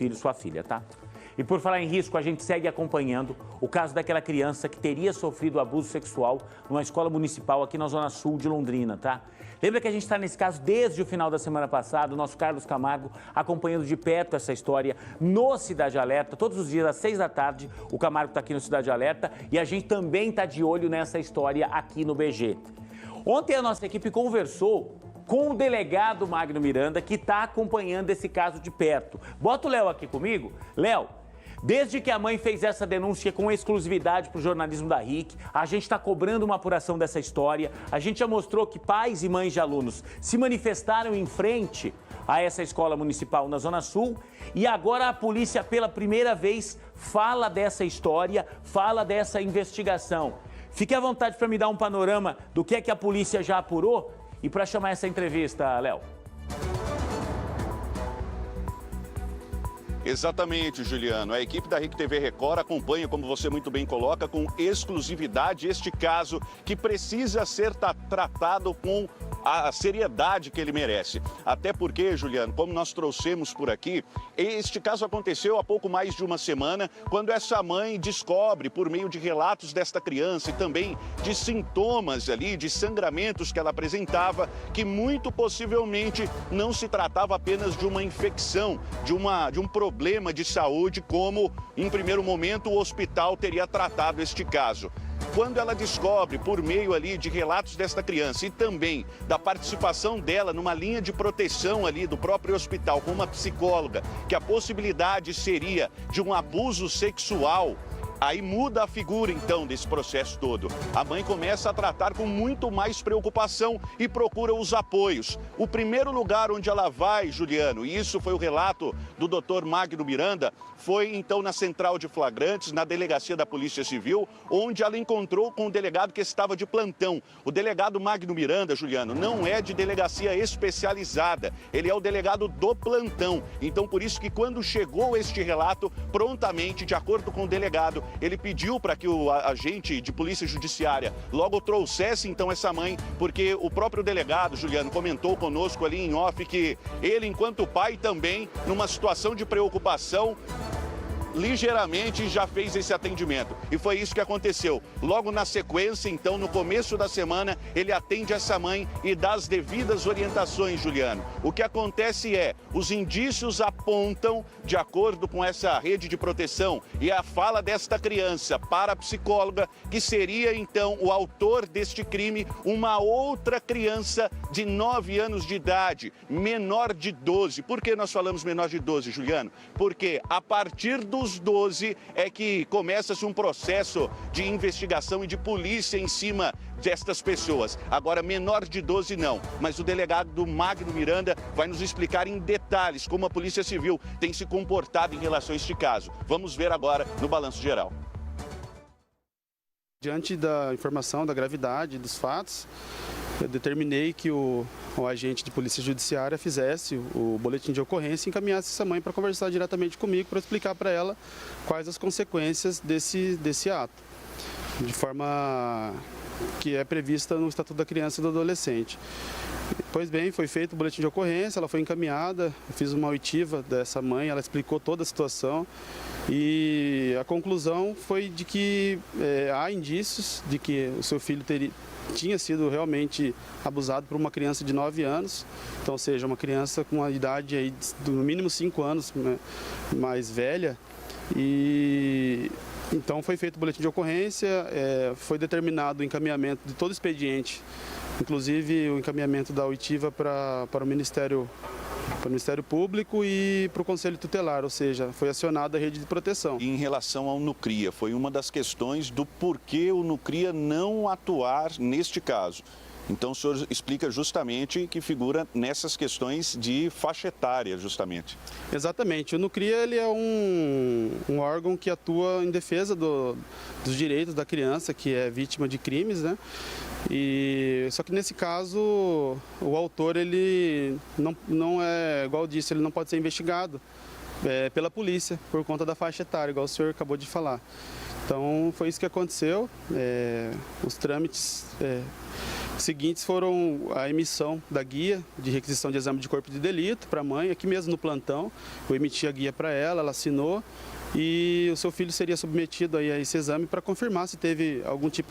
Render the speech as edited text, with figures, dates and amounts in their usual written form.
filho, sua filha, tá? E por falar em risco, a gente segue acompanhando o caso daquela criança que teria sofrido abuso sexual numa escola municipal aqui na Zona Sul de Londrina, tá? Lembra que a gente está nesse caso desde o final da semana passada, o nosso Carlos Camargo acompanhando de perto essa história no Cidade Alerta, todos os dias às 6 da tarde, o Camargo está aqui no Cidade Alerta e a gente também está de olho nessa história aqui no BG. Ontem a nossa equipe conversou com o delegado Magno Miranda, que está acompanhando esse caso de perto. Bota o Léo aqui comigo. Léo, desde que a mãe fez essa denúncia com exclusividade para o jornalismo da RIC, a gente está cobrando uma apuração dessa história. A gente já mostrou que pais e mães de alunos se manifestaram em frente a essa escola municipal na Zona Sul. E agora a polícia, pela primeira vez, fala dessa história, fala dessa investigação. Fique à vontade para me dar um panorama do que é que a polícia já apurou e para chamar essa entrevista, Léo. Exatamente, Juliano. A equipe da RIC TV Record acompanha, como você muito bem coloca, com exclusividade este caso que precisa ser tratado com a seriedade que ele merece. Até porque, Juliano, como nós trouxemos por aqui, este caso aconteceu há pouco mais de uma semana, quando essa mãe descobre, por meio de relatos desta criança e também de sintomas ali, de sangramentos que ela apresentava, que muito possivelmente não se tratava apenas de uma infecção, de um problema de saúde, como em primeiro momento o hospital teria tratado este caso. Quando ela descobre, por meio ali de relatos desta criança e também da participação dela numa linha de proteção ali do próprio hospital com uma psicóloga, que a possibilidade seria de um abuso sexual, aí muda a figura, então, desse processo todo. A mãe começa a tratar com muito mais preocupação e procura os apoios. O primeiro lugar onde ela vai, Juliano, e isso foi o relato do Dr. Magno Miranda, foi, então, na central de flagrantes, na delegacia da Polícia Civil, onde ela encontrou com o delegado que estava de plantão. O delegado Magno Miranda, Juliano, não é de delegacia especializada, ele é o delegado do plantão. Então, por isso que quando chegou este relato, prontamente, de acordo com o delegado, ele pediu para que o agente de polícia judiciária logo trouxesse então essa mãe, porque o próprio delegado, Juliano, comentou conosco ali em off que ele, enquanto pai também, numa situação de preocupação, ligeiramente já fez esse atendimento. E foi isso que aconteceu. Logo na sequência, então, no começo da semana, ele atende essa mãe e dá as devidas orientações, Juliano. O que acontece é, os indícios apontam, de acordo com essa rede de proteção e a fala desta criança para a psicóloga, que seria, então, o autor deste crime, uma outra criança de 9 anos de idade, menor de 12. Por que nós falamos menor de 12, Juliano? Porque a partir dos 12 é que começa-se um processo de investigação e de polícia em cima destas pessoas. Agora, menor de 12 não, mas o delegado do Magno Miranda vai nos explicar em detalhes como a Polícia Civil tem se comportado em relação a este caso. Vamos ver agora no Balanço Geral. Diante da informação da gravidade dos fatos, eu determinei que o agente de polícia judiciária fizesse o boletim de ocorrência e encaminhasse essa mãe para conversar diretamente comigo, para explicar para ela quais as consequências desse ato, de forma que é prevista no Estatuto da Criança e do Adolescente. Pois bem, foi feito o boletim de ocorrência, ela foi encaminhada, eu fiz uma oitiva dessa mãe, ela explicou toda a situação e a conclusão foi de que há indícios de que o seu filho tinha sido realmente abusado por uma criança de 9 anos, então, ou seja, uma criança com uma idade aí de, no mínimo 5 anos, né, mais velha, e então foi feito o boletim de ocorrência, foi determinado o encaminhamento de todo o expediente, inclusive o encaminhamento da oitiva para o Ministério Público e para o Conselho Tutelar, ou seja, foi acionada a rede de proteção. Em relação ao Nucria, foi uma das questões do porquê o Nucria não atuar neste caso. Então o senhor explica justamente que figura nessas questões de faixa etária, justamente. Exatamente. O Nucria ele é um órgão que atua em defesa dos direitos da criança que é vítima de crimes, né? Só que nesse caso o autor ele não é, igual eu disse, ele não pode ser investigado pela polícia por conta da faixa etária, igual o senhor acabou de falar. Então foi isso que aconteceu. Os trâmites seguintes foram a emissão da guia de requisição de exame de corpo de delito para a mãe, aqui mesmo no plantão. Eu emiti a guia para ela assinou e o seu filho seria submetido aí a esse exame para confirmar se teve algum tipo